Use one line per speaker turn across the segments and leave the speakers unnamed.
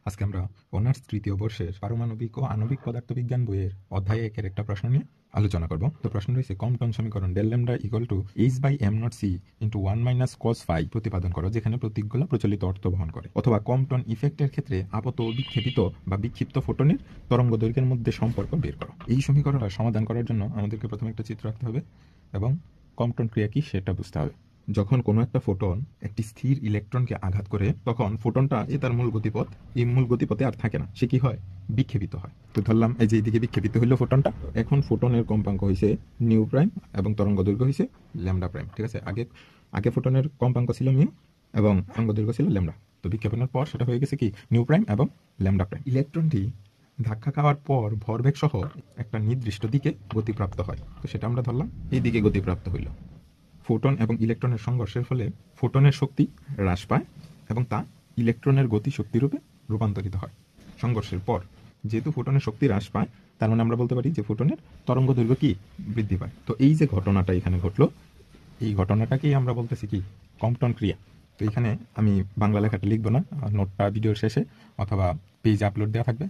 আজকে আমরা অনার্স তৃতীয় বর্ষের পারমাণবিক ও আণবিক পদার্থবিজ্ঞান বইয়ের অধ্যায় 1-এর একটা প্রশ্ন নিয়ে আলোচনা করব। তো প্রশ্ন রয়েছে, কম্পটন সমীকরণ del lambda equal to H by am not C into 1 minus cos phi প্রতিপাদন করো, যেখানে প্রতীকগুলো প্রচলিত অর্থ বহন করে। অথবা কম্পটন ইফেক্টের ক্ষেত্রে আপত ও বিক্ষেপিত বা বিক্ষিপ্ত ফোটনের তরঙ্গ দৈর্ঘ্যের মধ্যে সম্পর্ক বের করো। এই সমীকরণটা সমাধান করার জন্য আমাদেরকে প্রথমে একটা চিত্র আঁকতে হবে এবং কম্পটন ক্রিয়া কি সেটা বুঝতে হবে। যখন কোনো একটা ফোটন একটি স্থির ইলেকট্রনকে আঘাত করে, তখন ফোটনটা যে তার মূল গতিপথ, এই মূল গতিপথে আর থাকে না, সে কি হয়, বিক্ষেপিত হয়। তো ধরলাম এই যে এইদিকে বিক্ষেপিত হইল ফোটনটা। এখন ফোটনের কম্পাঙ্ক হয়েছে নিউ প্রাইম এবং তরঙ্গ দৈর্ঘ্য হয়েছে ল্যামডা প্রাইম। ঠিক আছে, আগে আগে ফোটনের কম্পাঙ্ক ছিল মিউ এবং তরঙ্গ দৈর্ঘ্য ছিল ল্যামডা। তো বিক্ষেপণের পর সেটা হয়ে গেছে কি নিউ প্রাইম এবং ল্যামডা প্রাইম। ইলেকট্রনটি ধাক্কা খাওয়ার পর ভরবেগ সহ একটা নির্দিষ্ট দিকে গতিপ্রাপ্ত হয়। তো সেটা আমরা ধরলাম এই দিকে গতিপ্রাপ্ত হইল। ফোটন এবং ইলেকট্রনের সংঘর্ষের ফলে ফোটনের শক্তি হ্রাস পায় এবং তা ইলেকট্রনের গতি শক্তিরূপে রূপান্তরিত হয়। সংঘর্ষের পর যেহেতু ফোটনের শক্তি হ্রাস পায়, তার মানে আমরা বলতে পারি যে ফোটনের তরঙ্গ দৈর্ঘ্য কি বৃদ্ধি পায়। তো এই যে ঘটনাটা এখানে ঘটলো, এই ঘটনাটাকেই আমরা বলতেছি কি কম্পটন ক্রিয়া। তো এখানে আমি বাংলা লেখাটা লিখবো না, নোটটা ভিডিওর শেষে অথবা পেজ আপলোড দেওয়া থাকবে,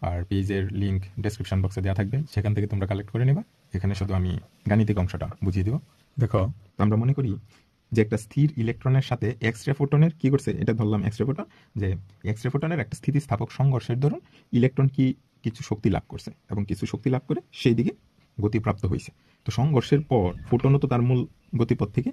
আর পেজের লিঙ্ক ডেসক্রিপশন বক্সে দেওয়া থাকবে, সেখান থেকে তোমরা কালেক্ট করে নেবা। এখানে শুধু আমি গাণিতিক অংশটা বুঝিয়ে দিব। দেখো, আমরা মনে করি যে একটা স্থির ইলেকট্রনের সাথে এক্স রে ফোটনের কি করছে, এটা ধরলাম এক্স রে ফোটন, যে এক্স রে ফোটনের একটা স্থিতিস্থাপক সংঘর্ষের দরুন ইলেকট্রন কি কিছু শক্তি লাভ করছে এবং কিছু শক্তি লাভ করে সেই দিকে গতিপ্রাপ্ত হয়েছে। তো সংঘর্ষের পর ফোটনও তো তার মূল গতিপথ থেকে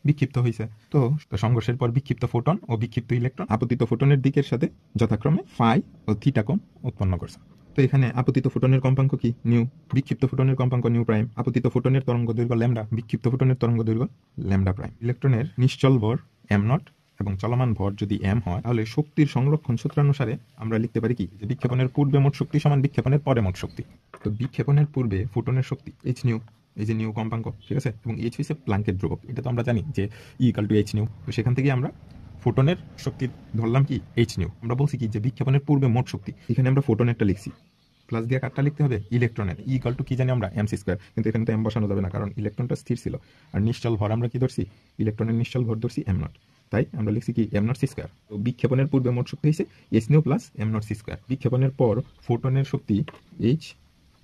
বিক্ষিপ্ত হয়েছে। তো সংঘর্ষের পর বিক্ষিপ্ত ফোটন ও বিক্ষিপ্ত ইলেকট্রন আপতিত ফোটনের দিকের সাথে যথাক্রমে ফাই ও থিটা কোণ উৎপন্ন করছে। তো এখানে আপতিত ফোটনের কম্পাঙ্ক কি নিউ, বিক্ষিপ্ত ফোটনের কম্পাঙ্ক নিউ প্রাইম, আপতিত ফোটনের তরঙ্গ দৈর্ঘ্য ল্যামডা, বিক্ষিপ্ত ফোটনের তরঙ্গ দৈর্ঘ্য ল্যামডা প্রাইম। ইলেকট্রনের নিশ্চল ভর এম নট এবং চলমান ভর যদি এম হয়, তাহলে শক্তির সংরক্ষণ সূত্রানুসারে আমরা লিখতে পারি কি, যে বিক্ষেপণের পূর্বে মোট শক্তি সমান বিক্ষেপণের পরে মোট শক্তি। তো বিক্ষেপণের পূর্বে ফোটনের শক্তি এইচ নিউ, এই যে নিউ কম্পাঙ্ক, ঠিক আছে, এবং এইচ হচ্ছে প্লাঙ্কের ধ্রুবক। এটা তো আমরা জানি যে ই ইকাল টু এইচ নিউ। তো সেখান থেকে আমরা ফোটনের শক্তি ধরলাম কি এইচ নিউ। আমরা বলছি কি যে বিক্ষেপণের পূর্বে মোট শক্তি, এখানে আমরা ফোটনেরটা লিখছি, প্লাস দিয়ে কাটটা লিখতে হবে ইলেকট্রনের, ই ইকাল টু কি জানি আমরা এম সি স্কোয়ার, কিন্তু এখানে তো এম বসানো যাবে না কারণ ইলেকট্রনটা স্থির ছিল। আর নিশ্চল ভর আমরা কি ধরছি, ইলেকট্রনের নিশ্চল ভর ধরছি এম নট, তাই আমরা লিখছি কি এম নট সি স্কোয়ার। তো বিক্ষেপণের পূর্বে মোট শক্তি হয়েছে H nu plus am not C square. বিক্ষেপণের পর ফোটনের শক্তি এইচ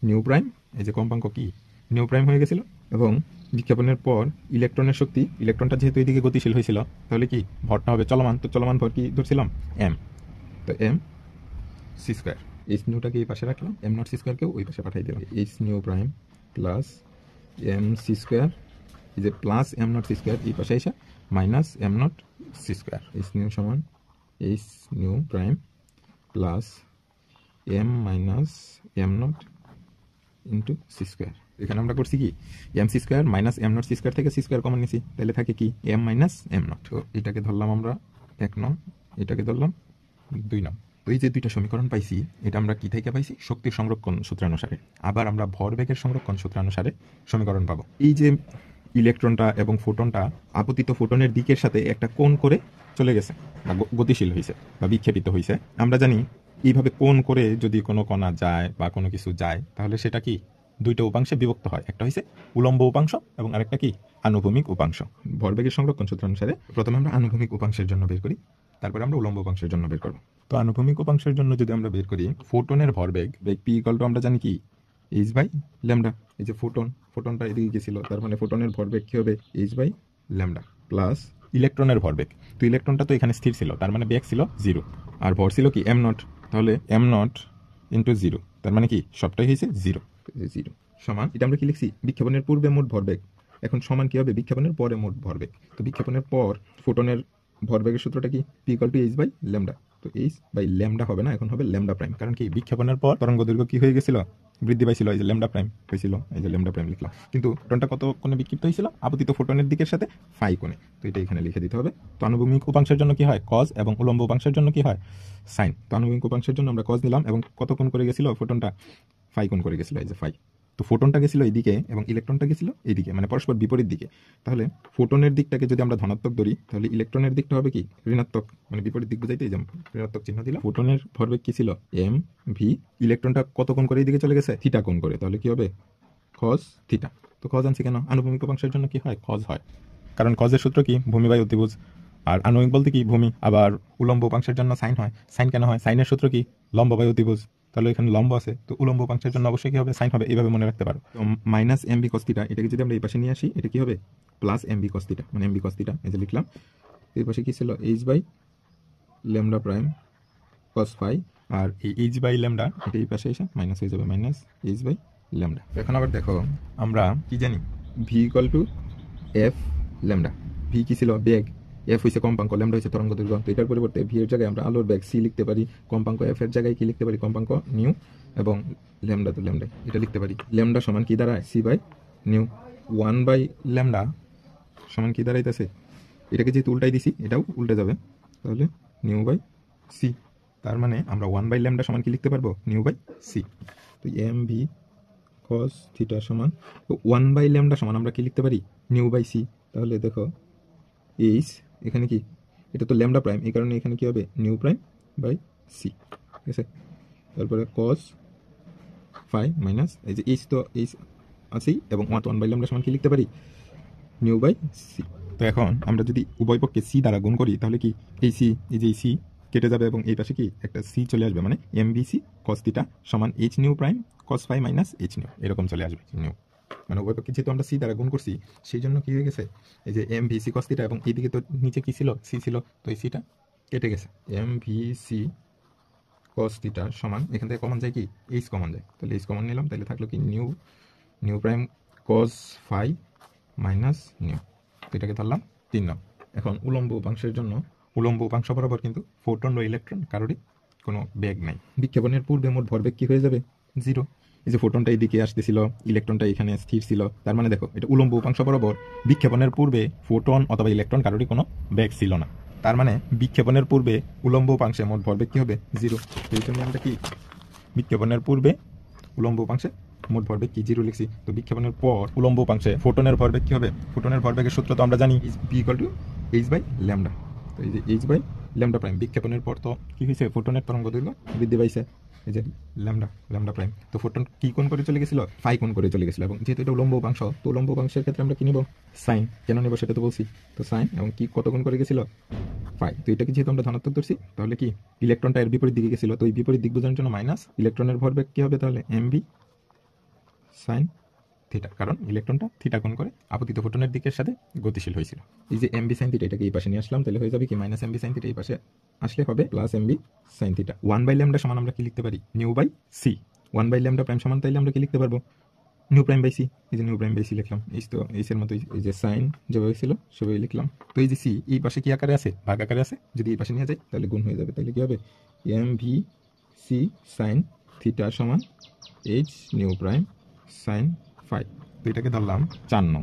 নিউ প্রাইম, এই যে কম্পাঙ্ক কি নিউ প্রাইম হয়ে গেছিল, এবং বিক্ষেপণের পর ইলেকট্রনের শক্তি, ইলেকট্রনটা যেহেতু এদিকে গতিশীল হয়েছিল, তাহলে কি ভরটা হবে চলমান। তো চলমান ভর কি ধরছিলাম এম, তো এম সি স্কোয়ার। এইচ নিউটাকে এই পাশে রাখলাম, এম নট সি স্কোয়ারকেও ওই পাশে পাঠিয়ে দিলাম। H nu prime plus M C square, এই যে plus am not C square এই পাশে এসে minus M not C square. H nu সমান H nu prime plus M minus M not into C square. এখানে আমরা করছি কি M C square minus M not C square থেকে C square common নিছি, তাহলে থাকে কি এম মাইনাস এম নট। তো এটাকে ধরলাম আমরা 1 নং, এটাকে ধরলাম 2 নং। তো এই যে দুইটা সমীকরণ পাইছি, এটা আমরা কি থেকে পাইছি, শক্তির সংরক্ষণ সূত্রানুসারে। আবার আমরা ভরবেগের সংরক্ষণ সূত্রানুসারে সমীকরণ পাবো। এই যে ইলেকট্রনটা এবং ফোটনটা আপতিত ফোটনের দিকের সাথে একটা কোণ করে চলে গেছে বা গতিশীল হয়েছে বা বিক্ষেপিত হয়েছে। আমরা জানি এইভাবে কোণ করে যদি কোনো কণা যায় বা কোনো কিছু যায়, তাহলে সেটা কি দুইটা উপাংশে বিভক্ত হয়, একটা হয়েছে উলম্ব উপাংশ এবং আরেকটা কি আনুভূমিক উপাংশ। ভরবেগের সংরক্ষণ সূত্র অনুসারে প্রথমে আমরা আনুভূমিক উপাংশের জন্য বের করি, তারপরে আমরা উলম্ব উপাংশের জন্য বের করব। তো আনুভূমিক উপাংশের জন্য যদি আমরা বের করি, ফোটনের ভরবেগ বেগ পি ইকুয়াল টু আমরা জানি কি এইচ বাই ল্যামডা। এই যে ফোটনটা এদিকে গেছিল, তার মানে ফোটনের ভরবেগ কি হবে এইচ বাই ল্যামডা প্লাস ইলেকট্রনের ভরবেগ। তো ইলেকট্রনটা তো এখানে স্থির ছিল, তার মানে বেগ ছিল 0, আর ভর ছিল কি এম নট, তাহলে এম নট ইন্টু 0, তার মানে কি সবটাই হয়েছে 0 সমান, এটা আমরা কি লিখছি বিক্ষেপণের পূর্বে মোট ভরবেগ। এখন সমান কি হবে বিক্ষেপণের পরে মোট ভরবেগ। তো বিক্ষেপণের পর ফোটনের ভরবেগের সূত্রটা কি P equal to H by lambda. তো এইচ বাই ল্যামডা হবে না, এখন হবে ল্যামডা প্রাইম, কারণ কি বিক্ষেপণের পর তরঙ্গ দৈর্ঘ্য কি হয়ে গেছিল, বৃদ্ধি পাইছিল, এই যে ল্যামডা প্রাইম হয়েছিল, এই যে ল্যামডা প্রাইম লিখলাম। কিন্তু ফোটনটা কত কোণে বিক্ষিপ্ত হয়েছিল, আপতিত ফোটনের দিকের সাথে ফাই কোণে। তো এটা এখানে লিখে দিতে হবে। তো আনুভূমিক উপাংশের জন্য কি হয় কজ, এবং উলম্ব উপাংশের জন্য কি হয় সাইন। তো আনুভূমিক উপাংশের জন্য আমরা কজ নিলাম এবং কত কোণ করে গেছিল ফোটনটা, ফাই কোণ করে গেছিল, এই যে ফাই। তো ফোটনটা গেছিল এইদিকে এবং ইলেকট্রনটা গেছিল এইদিকে, মানে পরস্পর বিপরীত দিকে। তাহলে ফোটনের দিকটাকে যদি আমরা ধনাত্মক ধরি, তাহলে ইলেকট্রনের দিকটা হবে কি ঋণাত্মক, মানে বিপরীত দিক বুঝাইতে এই যে ঋণাত্মক চিহ্ন দিলাম। ফোটনের ভরবেগ কি ছিল এম ভি, ইলেকট্রনটা কত কোণ করে এইদিকে চলে গেছে থিটা কোণ করে, তাহলে কি হবে কজ থিটা। তো কজ আনছি কেন, আনুভূমিক উপাংশের জন্য কি হয় কজ হয়, কারণ কজের সূত্র কি ভূমি বাই অতিভুজ আর আনুভূমিক বলতে কি ভূমি, আবার উলম্ব উপাংশের জন্য সাইন হয়। সাইন কেন হয়? সাইনের সূত্র কি? লম্ব বাই অতিভুজ। তাহলে এখানে লম্ব আছে, তো উলম্ব উপাংশের জন্য অবশ্যই কি হবে? সাইন হবে। এইভাবে মনে রাখতে পারো। তো minus M B cos theta, এটাকে যদি আমরা এই পাশে নিয়ে আসি, এটা কি হবে? Plus M B cos theta, মানে এম বি কস থিটা এই যে লিখলাম। এই পাশে কি ছিল? H by lambda prime cos phi, আর এই এইচ বাই ল্যামডা এটা এই পাশে এসে মাইনাস হয়ে যাবে, মাইনাস এইচ বাই ল্যামডা। এখন আবার দেখো আমরা কি জানি? V equal to f lambda. V কি ছিল? বেগ। এফ হয়েছে কম্পাঙ্ক, ল্যামডা হয়েছে তরঙ্গ দৈর্ঘ্য। তো এটার পরিবর্তে ভি এর জায়গায় আমরা আলোর বেগ সি লিখতে পারি, কম্পাঙ্ক এফ এর জায়গায় কি লিখতে পারি? কম্পাঙ্ক নিউ, এবং ল্যামডা তো ল্যামডা এটা লিখতে পারি। ল্যামডা সমান কি দাঁড়ায়? C by nu. 1 by lambda সমান কি দাঁড়াইতেছে? এটাকে যেহেতু উল্টাই দিছি, এটাও উল্টে যাবে, তাহলে নিউ বাই সি। তার মানে আমরা 1 বাই ল্যামডা সমান কি লিখতে পারবো? Nu by C. তো এম ভি কস থিটা সমান, তো 1 বাই ল্যামডা সমান আমরা কি লিখতে পারি? Nu by C. তাহলে দেখো এইচ এখানে কি? এটা তো ল্যামডা প্রাইম, এই কারণে এখানে কি হবে? নিউ প্রাইম বাই সি, ঠিক আছে। তারপরে কস ফাই মাইনাস এই যে এইচ, তো এইচ আছেই, এবং 1 বাই ল্যামডা সমান কি লিখতে পারি? Nu by C. তো এখন আমরা যদি উভয় পক্ষে সি দ্বারা গুণ করি, তাহলে কি এই সি, এই যে সি কেটে যাবে, এবং এই পাশে কি একটা সি চলে আসবে, মানে M B C cos theta সমান H nu prime cos phi minus H nu, এরকম চলে আসবে নিউ। মানে উভয় পক্ষে যেহেতু আমরা সি দ্বারা গুণ করছি, সেই জন্য কি হয়ে গেছে? এই যে M V C cos theta, এবং এইদিকে তো নিচে কি ছিল? সি ছিল, তো এই সিটা কেটে গেছে। M V C cos theta সমান, এখান থেকে কমন যায় কি? এইচ কমন যায়, তাহলে এইচ কমন নিলাম, তাহলে থাকলো কি? Nu prime cos phi minus nu. তো এটাকে ধরলাম 3 নং। এখন উলম্ব উপাংশের জন্য উলম্ব উপাংশ বরাবর কিন্তু ফোটন বা ইলেকট্রন কারোরই কোনো বেগ নাই। বিক্ষেপণের পূর্বে মোট ভরবেগ কি হয়ে যাবে? 0। এই যে ফোটনটা এইদিকে আসতেছিল, ইলেকট্রনটা এখানে স্থির ছিল, তার মানে দেখো এটা উলম্ব উপাংশ বরাবর বিক্ষেপণের পূর্বে ফোটন অথবা ইলেকট্রন কারোরই কোনো বেগ ছিল না। তার মানে বিক্ষেপণের পূর্বে উলম্ব উপাংশে মোট ভরবেগ কি হবে? 0। এই জন্য আমরা কি বিক্ষেপণের পূর্বে উলম্ব উপাংশে মোট ভরবেগ কি? 0 লিখছি। তো বিক্ষেপণের পর উলম্ব উপাংশে ফোটনের ভরবেগ কি হবে? ফোটনের ভরবেগের সূত্র তো আমরা জানি, P equal to H by lambda. তো এই যে এইচ বাই ল্যামডা প্রাইম, বিক্ষেপণের পর তো কি হয়েছে? ফোটনের তরঙ্গ দৈর্ঘ্য বৃদ্ধি পাইছে, এই যে ল্যামডা প্রাইম। তো ফোটন কি কোণ করে চলে গেছিল? ফাই কোণ করে চলে গেছিল, এবং যেহেতু এটা উলম্ব উপাংশ, তো উলম্ব উপাংশের ক্ষেত্রে আমরা কি নিব? সাইন। কেন নেব সেটা তো বলছি। তো সাইন, এবং কি কত কোণ করে গেছিল? ফাই। তো এটাকে যেহেতু আমরা ধনাত্মক ধরছি, তাহলে কি ইলেকট্রনটা এর বিপরীত দিকে গেছিল, তো এই বিপরীত দিক বোঝানোর জন্য মাইনাস ইলেকট্রনের ভরবেগ কি হবে? তাহলে এম বি সাইন থিটা, কারণ ইলেকট্রনটা থিটা কোণ করে আপতিত ফোটনের দিকের সাথে গতিশীল হয়েছিল। এই যে এম বি সাইন থিটা, এটাকে এই পাশে নিয়ে আসলাম, তাহলে হয়ে যাবে কি? Minus M v sine theta এই পাশে আসলে হবে plus M v sine theta. 1 by lambda সমান আমরা কি লিখতে পারি? Nu by C. 1 by lambda prime সমান, তাইলে আমরা কি লিখতে পারবো? Nu prime by C. এই যে নিউ প্রাইম বাই সি লিখলাম, এই তো এইচের মতো এই যে সাইন যেভাবে ছিল সেভাবে লিখলাম। তো এই যে সি এই পাশে কি আকারে আছে? ভাগ আকারে আছে। যদি এই পাশে নিয়ে যাই তাহলে গুণ হয়ে যাবে, তাহলে কি হবে? M V C sine theta সমান H nu prime sine phi. তো এটাকে ধরলাম 4 নং।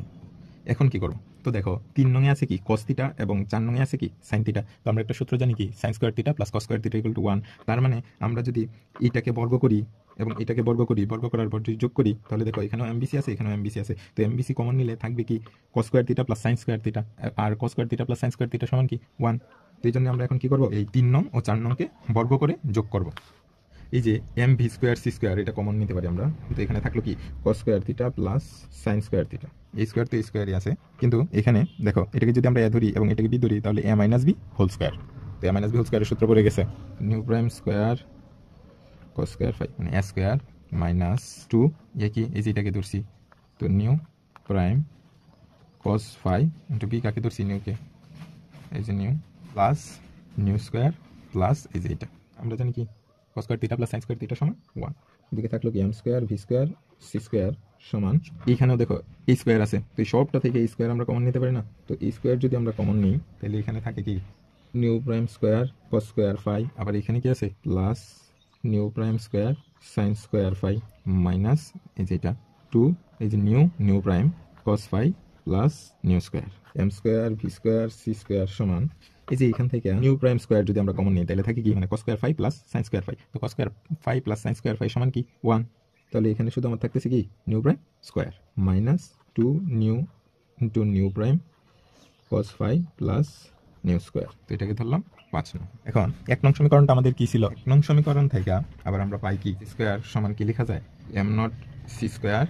এখন কি করবো? তো দেখো 3 নংয়ে আছে কি? কস থিটা, এবং 4 নংয়ে আছে কি? Sine theta. তো আমরা একটা সূত্র জানি কি? Sign square theta plus cos square theta equal to 1। তার মানে আমরা যদি এইটাকে বর্গ করি এবং এটাকে বর্গ করি, বর্গ করার পর যদি যোগ করি, তাহলে দেখো এখানেও এমবিসি আছে, এখানেও এমবিসি আছে। তো এমবিসি কমন নিলে থাকবে কি? Cos square theta plus sine square theta, আর cos square theta plus sine square theta সমান কি? 1। তো এই জন্য আমরা এখন কি করবো? এই 3 নং ও 4 নংকে বর্গ করে যোগ করব। এই যে M V square C square, এটা কমন নিতে পারি আমরা। তো এখানে থাকলো কি? Cos square theta plus sine square theta. এই স্কোয়ার তো এই স্কোয়ারই আছে, কিন্তু এখানে দেখো এটাকে যদি আমরা এ ধরি এবং এটাকে বি ধরি, তাহলে A minus B whole square. তো এ মাইনাস বি হোল স্কোয়ারের সূত্র পড়ে গেছে nu prime square cos square phi, মানে এ স্কোয়ার মাইনাস 2 এ কি? এই যে এটাকে ধরছি, তো nu prime cos phi into B কাকে ধরছি? নিউকে, এই যে nu plus nu square plus এই যে এটা আমরা জানি কি? Cos square theta plus sine square theta সমান 1। এদিকে থাকলো কি? M square V square C square সমান, এইখানেও দেখো এই স্কোয়ার আছে, তো এই সবটা থেকে এই স্কোয়ার আমরা কমন নিতে পারি না। তো এই স্কোয়ার যদি আমরা কমন নিই, তাহলে এখানে থাকে কি? Nu prime square cos square phi, আবার এখানে কি আছে? Plus nu prime square sine square phi minus এই যে এটা 2, এই যে nu prime cos phi plus nu square M square V square C square সমান, এই যে এখান থেকে নিউ প্রাইম স্কোয়ার যদি আমরা কমন নিই, তাহলে থাকে কি? মানে cos square phi plus sine square phi. তো cos square phi plus sine square phi সমান কি? 1। তাহলে এখানে শুধু আমার থাকতেছে কি? Nu prime square minus 2 nu into nu prime cos phi plus nu square. তো এটাকে ধরলাম 5 নং। এখন 1 নং সমীকরণটা আমাদের কি ছিল? 1 নং সমীকরণ থেকে আবার আমরা পাই কি? স্কোয়ার সমান কি লেখা যায়? M not C square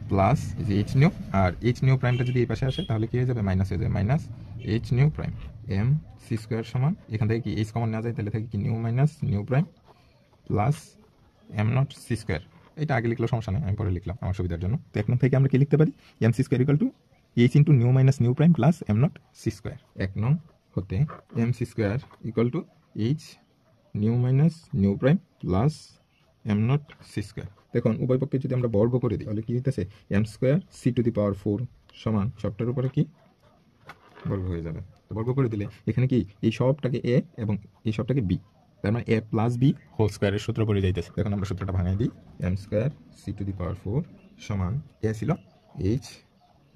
plus এই যে এইচ নিউ, আর এইচ নিউ প্রাইমটা যদি এই পাশে আসে তাহলে কি হয়ে যাবে? মাইনাস হয়ে যাবে, minus H nu prime. M C square সমান এখান থেকে কি এইচ কমন নেওয়া যায়, তাহলে থাকে কি nu minus nu prime plus am not C square. এটা আগে লিখলেও সমস্যা নেই, আমি পরে লিখলাম আমার সুবিধার জন্য। তো 1 নং থেকে আমরা কি লিখতে পারি, M C square equal to H into nu minus nu prime plus am not C square. 1 নং হতে M C square equal to H nu minus nu prime plus am not C square. দেখুন উভয় পক্ষে যদি আমরা বর্গ করে দিই তাহলে কি হইতেছে, m square c to the power 4 সমান সবটার উপরে কি বর্গ হয়ে যাবে। তো বর্গ করে দিলে এখানে কি এই সবটাকে এ এবং এই সবটাকে বি, তার মানে এ প্লাস বি হোল স্কোয়ারের সূত্র পড়ে যাইতেছে। এখন আমরা সূত্রটা ভাঙাই দিই, m square c to the power 4 সমান এ ছিল h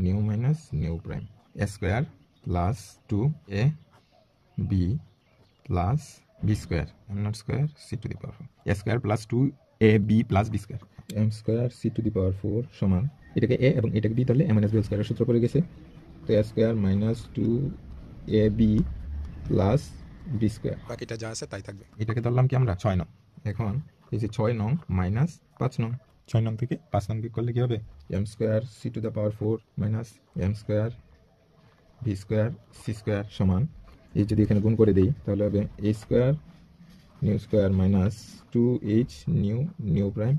nu minus nu prime a square plus 2 a b plus b square M naught square c to the power 4 a square plus 2 a b plus b square M square c to the power 4 সমান এটাকে এ এবং এটাকে B তাহলে M minus B স্কোয়ারের সূত্র পড়ে গেছে। তো এ square minus 2 a b plus b square, বাকিটা যা আছে তাই থাকবে। এটাকে ধরলাম কি আমরা 6 নং। এখন এই যে 6 নং মাইনাস 5 নং, 6 নং থেকে 5 নং বিয়োগ করলে কি হবে, m square c to the power 4 minus m square b square C square সমান এই যদি এখানে গুণ করে দিই তাহলে হবে a square nu square minus 2h nu nu prime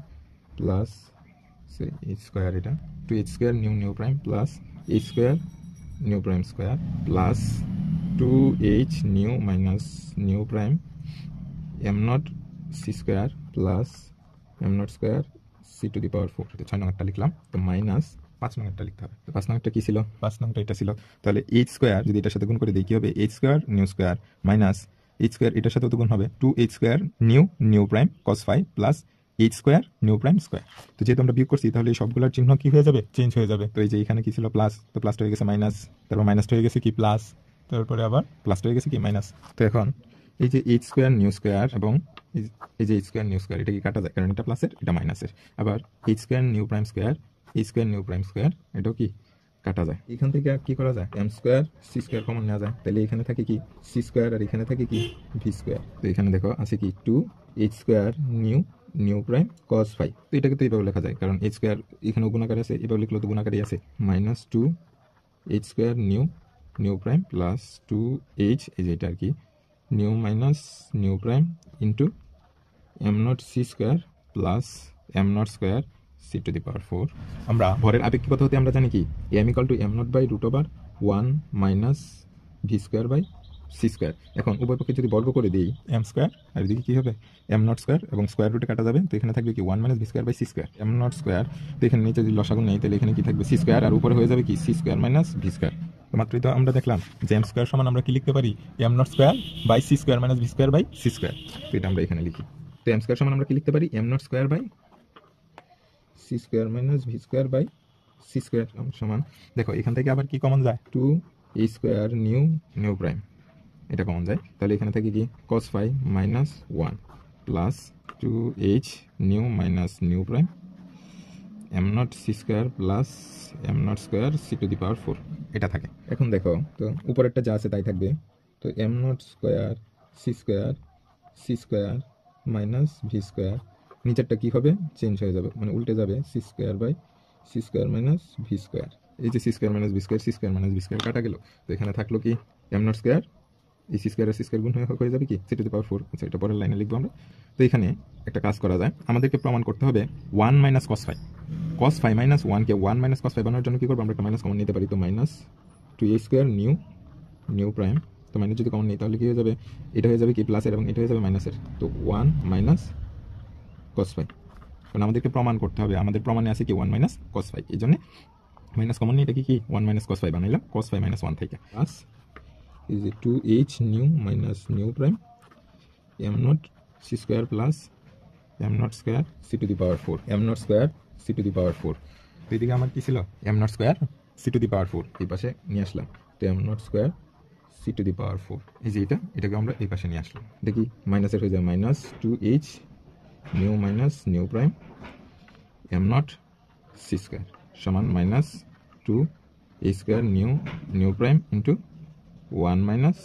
plus h square, এটা 2h square nu nu prime plus h square nu prime square plus 2h nu minus nu prime m not C square plus M naught square c to the power 4। 6 নং একটা লিখলাম, তো minus 5 নং একটা লিখতে হবে। তো 5 নং একটা কি ছিল, 5 নংটা এটা ছিল, তাহলে এইচ স্কোয়ার যদি এটার সাথে গুণ করে দিই কি হবে, h square nu square minus h square এটার সাথে তো গুণ হবে 2h square nu nu prime cos 5 plus h square nu prime square. তো যেহেতু আমরা বিয়োগ করছি তাহলে এই সবগুলোর চিহ্ন কি হয়ে যাবে, চেঞ্জ হয়ে যাবে। তো এই যে এখানে কি ছিল প্লাস, তো প্লাস হয়ে গেছে মাইনাস, তারপর মাইনাস হয়ে গেছে কি প্লাস, তারপরে আবার প্লাস হয়ে গেছে কি মাইনাস। তো এখন এই যে এইচ স্কোয়ার নিউ স্কোয়ার এবং এই যে এইচ স্কোয়ার নিউ স্কোয়ার এটা কি কাটা যায়, কারণ এটা প্লাসের এটা মাইনাসের। আবার H square nu prime square H square nu prime square এটাও কি কাটা যায়। এখান থেকে কি করা যায়, M square C square common নেওয়া যায়, তাহলে এখানে থাকে কি সি স্কোয়ার আর এখানে থাকে কি ভি স্কোয়ার। তো এখানে দেখো আছে কি 2h square nu nu prime cos 5। তো এটাকে তো এইভাবে লেখা যায়, কারণ এইচ স্কোয়ার এখানে গুণাকার আছে, এভাবে লিখলেও তো গুণাকারই আছে, minus 2h square nu nu prime plus 2h এই যে এটা আর কি nu minus nu prime into m not C square plus M naught square c to the power 4। আমরা ভরের আপেক্ষিকতা হতে আমরা জানি কি m equal to m naught by root over 1 minus V square by C square. এখন উভয় পক্ষে যদি বর্গ করে দিই এম স্কোয়ার আর এদিকে কী হবে এম নট স্কোয়ার এবং স্কোয়ার রুটে কাটা যাবে, তো এখানে থাকবে কি 1 minus V square by C square M naught square. তো এখানে নিচে যদি লসাগু নেই তাহলে এখানে কি থাকবে সি স্কোয়ার আর উপরে হয়ে যাবে কি C square minus V square. তো মাত্রই তো আমরা দেখলাম যে এম স্কোয়ার সমান আমরা কি লিখতে পারি M naught square by C square minus V square by C square. তো এটা আমরা এখানে লিখি। তো এম স্কোয়ার সমান আমরা কি লিখতে পারি M naught square by C square minus V square by C square সমান, দেখো এখান থেকে আবার কি কমন যায় 2h square nu nu prime এটা কমন যায়, তাহলে এখানে থেকে কি cos 5 minus 1 plus 2h nu minus nu prime m not C square plus M naught square c to the power 4 এটা থাকে। এখন দেখো তো উপরেরটা যা আছে তাই থাকবে, তো M naught square C square minus V square, নিচেরটা কী হবে চেঞ্জ হয়ে যাবে মানে উল্টে যাবে C square by C square minus V square. এই যে C square minus V square C square minus V square কাটা গেল, তো এখানে থাকলো কি এম নট স্কোয়ার এই সি স্কোয়ার আর সি স্কোয়ার গুণ হয়ে যাবে কি সি টু দি পাওয়ার 4। আচ্ছা এটা পরের লাইনে লিখবো আমরা। তো এখানে একটা কাজ করা যায়, আমাদেরকে প্রমাণ করতে হবে 1 মাইনাস কস 5 কস 5 মাইনাস 1কে 1 মাইনাস কস 5 বানানোর জন্য কী করবো আমরা একটা মাইনাস কমন নিতে পারি, তো minus 2a square nu nu prime, তো মাইনাস যদি কমন নিই তাহলে কী হয়ে যাবে এটা হয়ে যাবে কি প্লাসের এবং এটা হয়ে যাবে মাইনাসের, তো 1 মাইনাস কস 5। কারণ আমাদেরকে প্রমাণ করতে হবে, আমাদের প্রমাণে আছে কি 1 মাইনাস কস 5, এই জন্য মাইনাস কমন নিয়ে এটা কি 1 মাইনাস কস 5 বানাইলাম কস 5 মাইনাস 1 থেকে plus is 2h new minus new prime m naught c square plus m naught square c to the power 4 m naught square c to the power 4। তো এদিকে আমার কি ছিল m naught square c to the power 4 এই পাশে নিয়ে আসলাম, তো m naught square c to the power 4 এই যে এটাকে আমরা এই পাশে নিয়ে আসলাম, দেখি মাইনাসের হয়ে যায় minus 2h new minus new prime m naught c square সমান minus 2a square new prime into 1 minus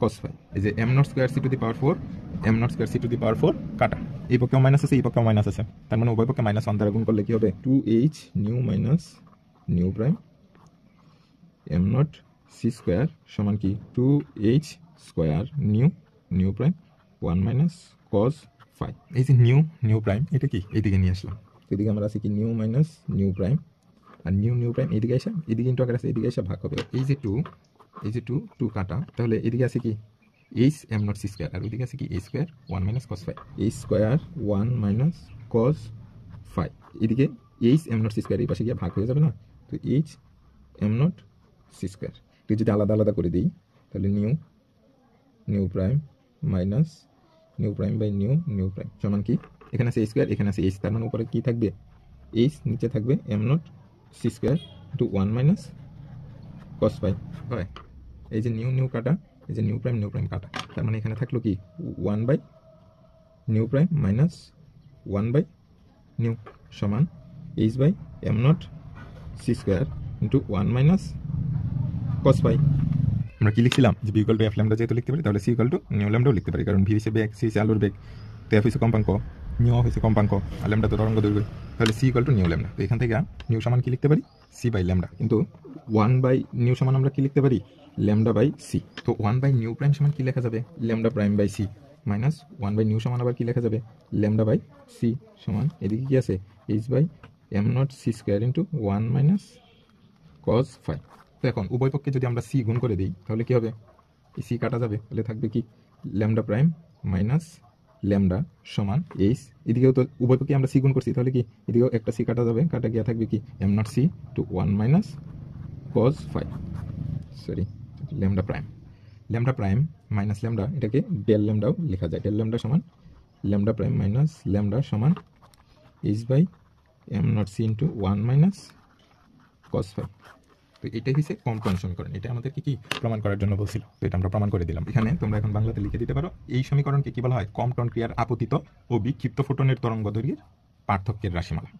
cos 5। এই যে m naught square c to the power 4 m naught square c to the power 4 কাটা, এই পক্ষেও minus আছে এই পক্ষেও minus আছে, তার মানে উভয় পক্ষে মাইনাস 1 দ্বারা গুণ করলে কি হবে 2h nu minus nu prime m naught C square সমান কি 2h square nu prime 1 minus cos phi. এই যে নিউ প্রাইম এটা কি এইদিকে নিয়ে আসলাম, এদিকে আমরা আছে কি নিউ মাইনাস নিউ প্রাইম, আর নিউ প্রাইম এদিকে আসা, এদিকে ইন্টু আকার আছে, এদিকে এসে ভাগ হবে। এই যে টু কাটা, তাহলে এদিকে আছে কি h m not C square, আর ওইদিকে আছে কি a square 1 minus cos phi, a square 1 minus cos phi. এদিকে h m not C square এই পাশে গিয়ে ভাগ হয়ে যাবে না, তো h m not C square. তুই যদি আলাদা আলাদা করে দিই তাহলে nu prime minus nu prime by nu prime সমান কি, এখানে আছে এ স্কোয়ার, এখানে আছে এইচ, তার মানে উপরে কি থাকবে এইচ, নিচে থাকবে M not C square into 1 minus cos phi হয়। এই যে নিউ কাটা, এই যে নিউ প্রাইম কাটা, তার মানে এখানে থাকলো কি 1 by nu prime minus 1 by nu সমান H by am not C square into 1 minus cos phi. আমরা কি লিখছিলাম যে b equal to f lambda যেহেতু লিখতে পারি, তাহলে সি ইকুয়াল টু নিউ ল্যামডাও লিখতে পারি, কারণ ভি হিসেবে বেগ, সি হিসেবে আলোর বেগ, তো এফ হচ্ছে কম্পাঙ্ক, নিউ হচ্ছে কম্পাঙ্ক, আর ল্যামডা তো তরঙ্গ দৈর্ঘ্য, তাহলে C equal to nu lambda. তো এখান থেকে নিউ সমান কি লিখতে পারি সি বাই ল্যামডা, কিন্তু 1 বাই নিউ সমান আমরা কি লিখতে পারি ল্যামডা বাই সি। তো 1 বাই নিউ প্রাইম সমান কি লেখা যাবে lambda prime by C, minus 1 by nu সমান আবার কি লেখা যাবে ল্যামডা বাই সি সমান এদিকে কি আছে H by am not C square into 1 minus cos phi. তো এখন উভয় পক্ষে যদি আমরা সি গুণ করে দিই তাহলে কি হবে, এই সি কাটা যাবে, তাহলে থাকবে কি ল্যামডা প্রাইম মাইনাস ল্যামডা সমান এইচ, এদিকেও তো উভয় পক্ষে আমরা সি গুণ করছি, তাহলে কি এদিকেও একটা সি কাটা যাবে, কাটা গিয়ে থাকবে কি M not C to 1 minus cos phi, sorry lambda prime minus lambda, এটাকে ডেল ল্যামডাও লেখা যায়, ডেল ল্যামডা সমান ল্যামডা প্রাইম মাইনাস ল্যামডা সমান H by am not C into 1 minus cos phi. তো এটাই হচ্ছে কম্পাউন্ড সমীকরণ, এটা আমাদেরকে কি প্রমাণ করার জন্য বলছিল, তো এটা আমরা প্রমাণ করে দিলাম। এখানে তোমরা এখন বাংলাতে লিখে দিতে পারো এই সমীকরণকে কি বলা হয় কম্পাউন্ড ক্রিয়ার আপতিত ও বিক্ষিপ্ত ফোটনের তরঙ্গ দৈর্ঘ্যের পার্থক্যের রাশিমালা।